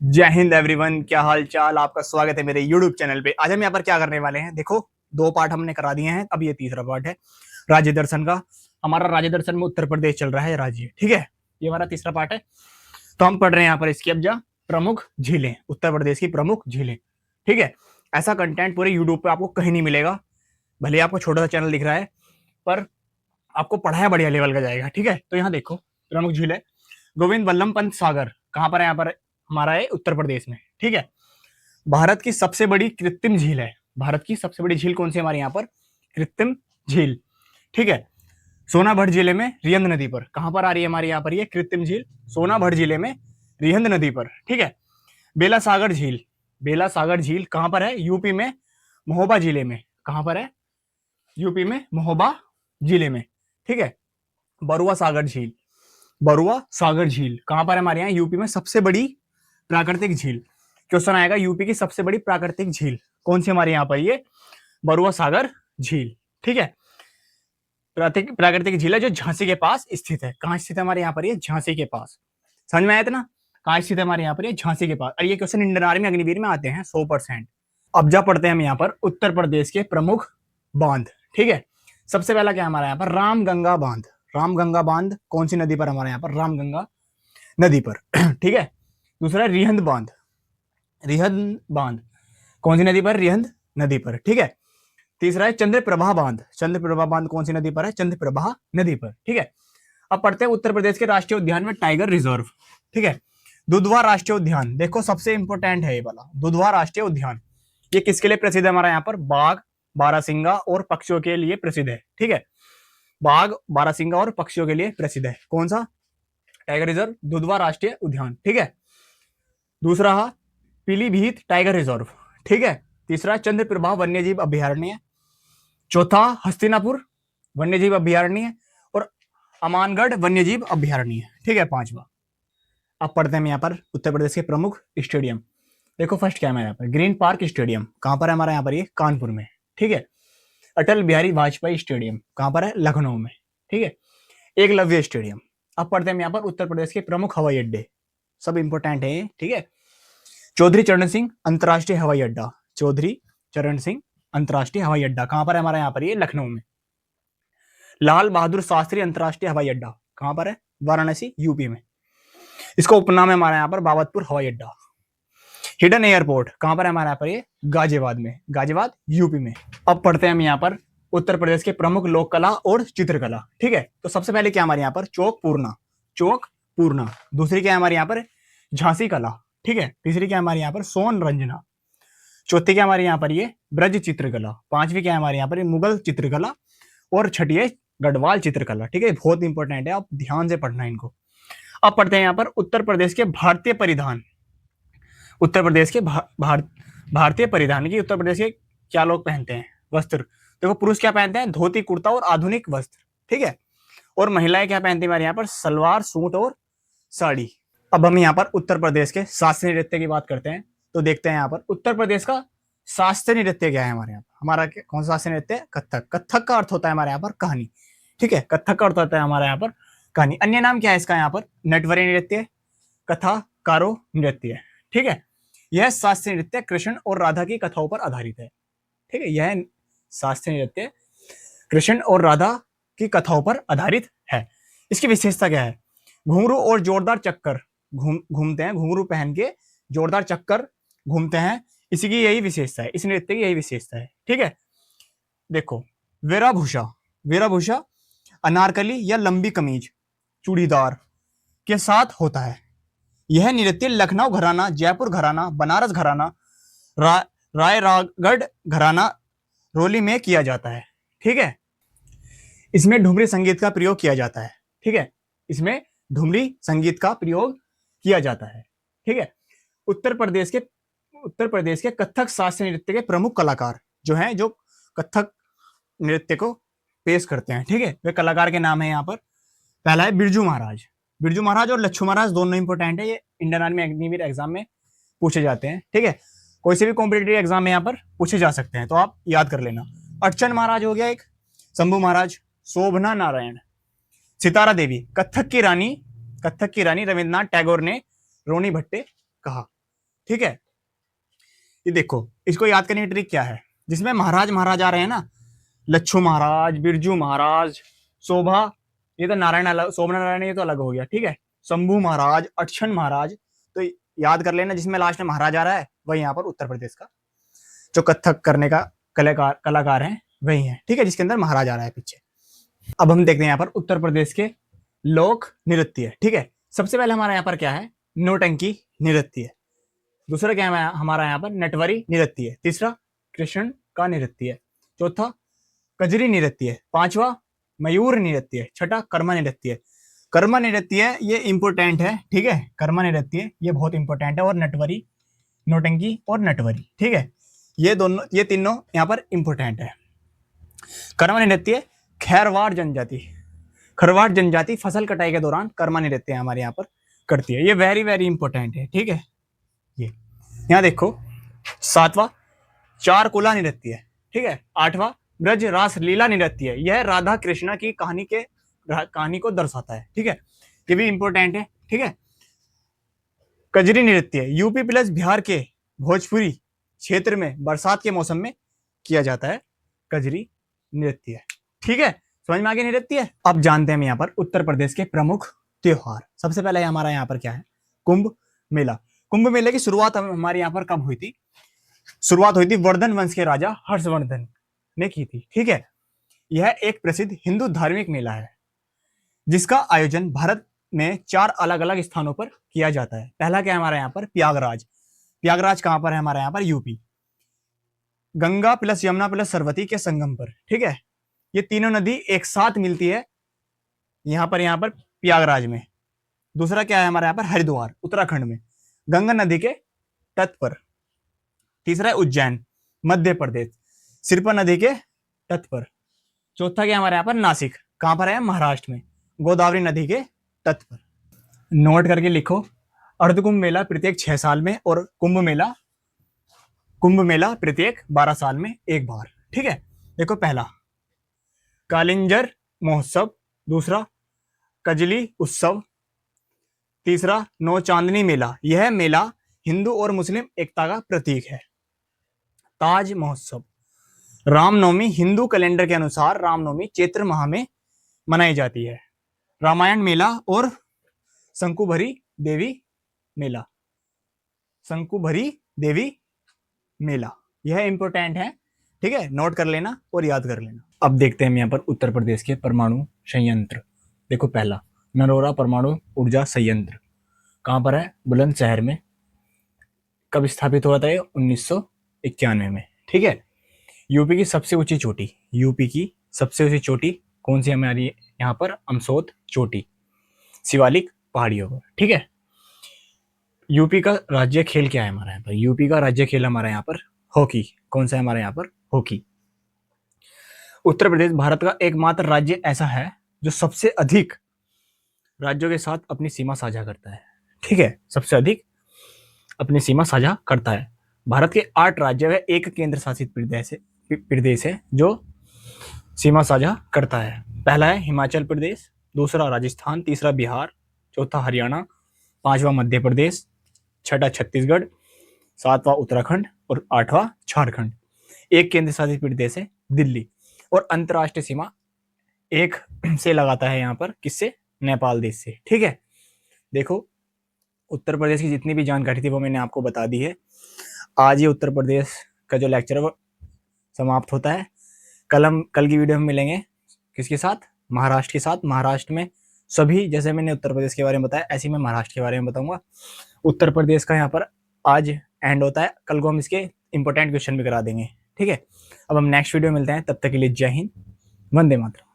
जय हिंद एवरीवन, क्या हाल चाल। आपका स्वागत है मेरे यूट्यूब चैनल पे। आज हम यहाँ पर क्या करने वाले हैं, देखो दो पार्ट हमने करा दिए हैं, अब ये तीसरा पार्ट है राज्य दर्शन का। हमारा राज्य दर्शन में उत्तर प्रदेश चल रहा है राज्य, ठीक है। ये हमारा तीसरा पार्ट है। तो हम पढ़ रहे हैं यहाँ पर इसकी अब्जा प्रमुख झीलें, उत्तर प्रदेश की प्रमुख झीलें, ठीक है। ऐसा कंटेंट पूरे यूट्यूब पे आपको कहीं नहीं मिलेगा। भले आपको छोटा सा चैनल दिख रहा है, पर आपको पढ़ाया बढ़िया लेवल का जाएगा, ठीक है। तो यहाँ देखो प्रमुख झीलें, गोविंद वल्लभ पंत सागर कहाँ पर है, यहाँ पर हमारा है उत्तर प्रदेश में, ठीक है। भारत की सबसे बड़ी कृत्रिम झील है। भारत की सबसे बड़ी झील कौन सी हमारे यहाँ पर, कृत्रिम झील, ठीक है। सोनाभर जिले में रिहंद नदी पर, कहां पर आ रही है हमारे यहाँ पर ये कृत्रिम झील, सोनाभर जिले में रिहंद नदी पर, ठीक है। बेला सागर झील, बेला सागर झील कहां पर है, यूपी में महोबा जिले में, कहां पर है, यूपी में महोबा जिले में, ठीक है। बरुआ सागर झील, बरुआ सागर झील कहां पर है हमारे यहाँ, यूपी में सबसे बड़ी प्राकृतिक झील। क्वेश्चन आएगा यूपी की सबसे बड़ी प्राकृतिक झील कौन सी हमारे यहाँ पर, ये बरुआ सागर झील, ठीक है। प्राकृतिक झील है जो झांसी के पास स्थित है। कहाँ स्थित है हमारे यहाँ पर, ये झांसी के पास। समझ में आया था ना, कहाँ स्थित है हमारे यहाँ पर, ये झांसी के पास। और ये क्वेश्चन इंडियन आर्मी अग्निवीर में आते हैं 100%। अब जा पढ़ते हैं हम यहाँ पर उत्तर प्रदेश के प्रमुख बांध, ठीक है। सबसे पहला क्या हमारा यहाँ पर, रामगंगा बांध। रामगंगा बांध कौन सी नदी पर हमारे यहाँ पर, रामगंगा नदी पर, ठीक है। दूसरा रिहंद बांध, रिहंद बांध कौन सी नदी पर, रिहंद नदी पर, ठीक है। तीसरा है चंद्रप्रभा बांध, चंद्रप्रभा बांध कौन सी नदी पर है, चंद्रप्रभा नदी पर, ठीक है। अब पढ़ते हैं उत्तर प्रदेश के राष्ट्रीय उद्यान में टाइगर रिजर्व, ठीक है। दुधवा राष्ट्रीय उद्यान, देखो सबसे इंपॉर्टेंट है ये वाला दुधवा राष्ट्रीय उद्यान। ये किसके लिए प्रसिद्ध है हमारा यहाँ पर, बाघ, बारहसिंगा और पक्षियों के लिए प्रसिद्ध है, ठीक है। बाघ, बारहसिंगा और पक्षियों के लिए प्रसिद्ध है। कौन सा, टाइगर रिजर्व, दुधवा राष्ट्रीय उद्यान, ठीक है। दूसरा पीलीभीत टाइगर रिजर्व, ठीक है। तीसरा चंद्रप्रभा वन्यजीव अभ्यारण्य। चौथा हस्तिनापुर वन्यजीव अभ्यारण्य और अमानगढ़ वन्यजीव अभ्यारण्य, ठीक है, पांचवा। अब पढ़ते हैं यहाँ पर उत्तर प्रदेश के प्रमुख स्टेडियम। देखो फर्स्ट क्या है यहाँ पर, ग्रीन पार्क स्टेडियम कहां पर है हमारा यहाँ पर, ये कानपुर में, ठीक है। अटल बिहारी वाजपेयी स्टेडियम कहां पर है, लखनऊ में, ठीक है। एकलव्य स्टेडियम। अब पढ़ते हैं यहाँ पर उत्तर प्रदेश के प्रमुख हवाई अड्डे, सब इंपोर्टेंट है, ठीक है। चौधरी चरण सिंह अंतरराष्ट्रीय हवाई अड्डा, चौधरी चरण सिंह अंतरराष्ट्रीय हवाई अड्डा कहां पर है हमारा यहाँ पर, ये लखनऊ में। लाल बहादुर शास्त्री अंतरराष्ट्रीय हवाई अड्डा कहां पर है, वाराणसी यूपी में। इसका उपनाम है हमारे यहाँ पर बाबतपुर हवाई अड्डा। हिडन एयरपोर्ट कहां पर है हमारे यहाँ पर, ये गाजियाबाद में, गाजियाबाद यूपी में। अब पढ़ते हैं हम यहाँ पर उत्तर प्रदेश के प्रमुख लोक कला और चित्रकला, ठीक है। तो सबसे पहले क्या हमारे यहाँ पर, चौक पूर्णा, चौक पूर्णा। दूसरी क्या है हमारे यहाँ पर, झांसी कला, ठीक है। तीसरी क्या है हमारे यहाँ पर, सोन रंजना। चौथी क्या हमारे यहाँ पर, ये ब्रज चित्रकला। पांचवी क्या है हमारे यहाँ पर, मुगल चित्रकला। और छठी है गढ़वाल चित्रकला, ठीक है। बहुत इंपॉर्टेंट है, आप ध्यान से पढ़ना इनको। अब पढ़ते हैं यहाँ पर उत्तर प्रदेश के भारतीय परिधान। उत्तर प्रदेश के भारतीय परिधान की, उत्तर प्रदेश के क्या लोग पहनते हैं वस्त्र। देखो पुरुष क्या पहनते हैं, धोती कुर्ता और आधुनिक वस्त्र, ठीक है। और महिलाएं क्या पहनती है हमारे यहाँ पर, सलवार सूट और साड़ी। अब हम यहाँ पर उत्तर प्रदेश के शास्त्रीय नृत्य की बात करते हैं। तो देखते हैं यहाँ पर उत्तर प्रदेश का शास्त्रीय नृत्य क्या है हमारे यहाँ पर, हमारा कौन सा शास्त्रीय नृत्य, कथक। कथक का अर्थ होता है हमारे यहाँ पर कहानी, ठीक है। कथक का अर्थ होता है हमारे यहाँ पर कहानी। अन्य नाम क्या है इसका यहाँ पर, नटवरे नृत्य, कथा कारो नृत्य, ठीक है। यह शास्त्रीय नृत्य कृष्ण और राधा की कथाओं पर आधारित है, ठीक है। यह शास्त्रीय नृत्य कृष्ण और राधा की कथाओं पर आधारित है। इसकी विशेषता क्या है, घुंघरू और जोरदार चक्कर घूमते हैं, घुंघरू पहन के जोरदार चक्कर घूमते हैं, इसी की यही विशेषता है, इस नृत्य की यही विशेषता है, ठीक है। देखो वेशभूषा, वेशभूषा अनारकली या लंबी कमीज चूड़ीदार के साथ होता है। यह नृत्य लखनऊ घराना, जयपुर घराना, बनारस घराना, रायगढ़ घराना रोली में किया जाता है, ठीक है। इसमें ठुमरी संगीत का प्रयोग किया जाता है, ठीक है। इसमें ठुमरी संगीत का प्रयोग किया जाता है, ठीक है। उत्तर प्रदेश के कथक शास्त्रीय नृत्य के प्रमुख कलाकार जो हैं, जो कथक नृत्य को पेश करते हैं, ठीक है, वे कलाकार के नाम है यहाँ पर। पहला है बिरजू महाराज। बिरजू महाराज और लच्छू महाराज दोनों इंपॉर्टेंट है, ये इंडियन आर्मी अग्निवीर एग्जाम में पूछे जाते हैं, ठीक है। कोई से भी कॉम्पिटेटिव एग्जाम में यहाँ पर पूछे जा सकते हैं, तो आप याद कर लेना। अर्चन महाराज हो गया एक, शंभू महाराज, शोभना नारायण, सितारा देवी। कथक की रानी रविन्द्रनाथ टैगोर ने रोनी भट्टे कहा, ठीक है। ये देखो, इसको याद करने की ट्रिक क्या है, जिसमें महाराज महाराज आ रहे हैं ना, लच्छू महाराज, बिरजू महाराज, शोभा, ये तो नारायण अलग, शोभा नारायण ये तो अलग हो गया, ठीक है। शंभू महाराज, अक्षण महाराज, तो याद कर लेना, जिसमें लास्ट में महाराज आ रहा है वही यहाँ पर उत्तर प्रदेश का जो कथक करने का कलाकार है वही है, ठीक है, जिसके अंदर महाराज आ रहा है पीछे। अब हम देखते हैं यहाँ पर उत्तर प्रदेश के लोक नृत्य, ठीक है। सबसे पहले हमारा यहाँ पर क्या है, नौटंकी नृत्य। दूसरा क्या है हमारा यहाँ पर, नटवरी नृत्य। तीसरा कृष्ण का नृत्य। चौथा कजरी नृत्य। पांचवा मयूर नृत्य। छठा कर्मा नृत्य। कर्मा नृत्य ये इंपोर्टेंट है, ठीक है, कर्मा नृत्य ये बहुत इंपॉर्टेंट है, और नटवरी, नौटंकी और नटवरी, ठीक है, ये तीनों यहाँ पर इंपॉर्टेंट है। कर्मा नृत्य खैरवाड़ जनजाति फसल कटाई के दौरान कर्मा नृत्य हमारे यहाँ पर करती है, ये वेरी वेरी इंपॉर्टेंट है, ठीक है। ये यहाँ देखो, सातवां चारकुला नृत्य, ठीक है। आठवां ब्रज रास लीला नृत्य, यह राधा कृष्णा की कहानी को दर्शाता है, ठीक है, ये भी इंपॉर्टेंट है, ठीक है। कजरी नृत्य यूपी प्लस बिहार के भोजपुरी क्षेत्र में बरसात के मौसम में किया जाता है, कजरी नृत्य, ठीक है। समझ में आ गया नृत्य। अब जानते हैं हम यहाँ पर उत्तर प्रदेश के प्रमुख त्योहार। सबसे पहले हमारा यहाँ पर क्या है, कुंभ मेला। कुंभ मेले की शुरुआत हमारे यहाँ पर कब हुई थी, शुरुआत हुई थी वर्धन वंश के राजा हर्षवर्धन ने की थी, ठीक है। यह एक प्रसिद्ध हिंदू धार्मिक मेला है जिसका आयोजन भारत में 4 अलग अलग स्थानों पर किया जाता है। पहला क्या है हमारा यहाँ पर, प्रयागराज कहां पर है हमारा यहाँ पर, UP, Ganga plus Yamuna plus Saraswati के संगम पर, ठीक है। ये तीनों नदी एक साथ मिलती है यहाँ पर प्रयागराज में। दूसरा क्या है हमारे यहाँ पर, हरिद्वार उत्तराखंड में गंगा नदी के तट पर। तीसरा है उज्जैन मध्य प्रदेश, सिरपा नदी के तट पर। चौथा क्या हमारे यहाँ पर, नासिक कहां पर है, महाराष्ट्र में, गोदावरी नदी के तट पर। नोट करके लिखो, अर्धकुंभ मेला प्रत्येक 6 साल में और कुंभ मेला प्रत्येक 12 साल में एक बार, ठीक है। देखो, पहला कालिंजर महोत्सव, दूसरा कजली उत्सव, तीसरा नौ चांदनी मेला, यह मेला हिंदू और मुस्लिम एकता का प्रतीक है। ताज महोत्सव, रामनवमी, हिंदू कैलेंडर के अनुसार रामनवमी चैत्र माह में मनाई जाती है। रामायण मेला और शंकुभरी देवी मेला, यह इंपॉर्टेंट है, ठीक है, नोट कर लेना और याद कर लेना। अब देखते हैं हम यहाँ पर उत्तर प्रदेश के परमाणु संयंत्र। देखो, पहला नरोरा परमाणु ऊर्जा संयंत्र कहाँ पर है, बुलंदशहर में। कब स्थापित हुआ था ये, 1991 में, ठीक है। यूपी की सबसे ऊंची चोटी कौन सी हमारी यहाँ पर, अमसोत चोटी, शिवालिक पहाड़ियों पर, ठीक है। यूपी का राज्य खेल क्या है हमारा यहाँ पर, यूपी का राज्य खेल हमारा यहाँ पर हॉकी, कौन सा है हमारे यहाँ पर, हॉकी। उत्तर प्रदेश भारत का एकमात्र राज्य ऐसा है जो सबसे अधिक राज्यों के साथ अपनी सीमा साझा करता है, ठीक है, सबसे अधिक अपनी सीमा साझा करता है। भारत के 8 राज्य व 1 केंद्र शासित प्रदेश है जो सीमा साझा करता है। पहला है हिमाचल प्रदेश, दूसरा राजस्थान, तीसरा बिहार, चौथा हरियाणा, पांचवा मध्य प्रदेश, छठा छत्तीसगढ़, सातवां उत्तराखंड और 8वां झारखंड। 1 केंद्र शासित प्रदेश है दिल्ली, और अंतरराष्ट्रीय सीमा 1 से लगाता है यहाँ पर, किससे, नेपाल देश से, ठीक है। देखो, उत्तर प्रदेश की जितनी भी जानकारी थी वो मैंने आपको बता दी है। आज ये उत्तर प्रदेश का जो लेक्चर है वो समाप्त होता है। कल की वीडियो में मिलेंगे किसके साथ, महाराष्ट्र के साथ। महाराष्ट्र में सभी, जैसे मैंने उत्तर प्रदेश के बारे में बताया ऐसे मैं महाराष्ट्र के बारे में बताऊंगा। उत्तर प्रदेश का यहाँ पर आज एंड होता है, कल को हम इसके इंपॉर्टेंट क्वेश्चन भी करा देंगे, ठीक है। अब हम नेक्स्ट वीडियो मिलते हैं, तब तक के लिए जय हिंद, वंदे मातरम।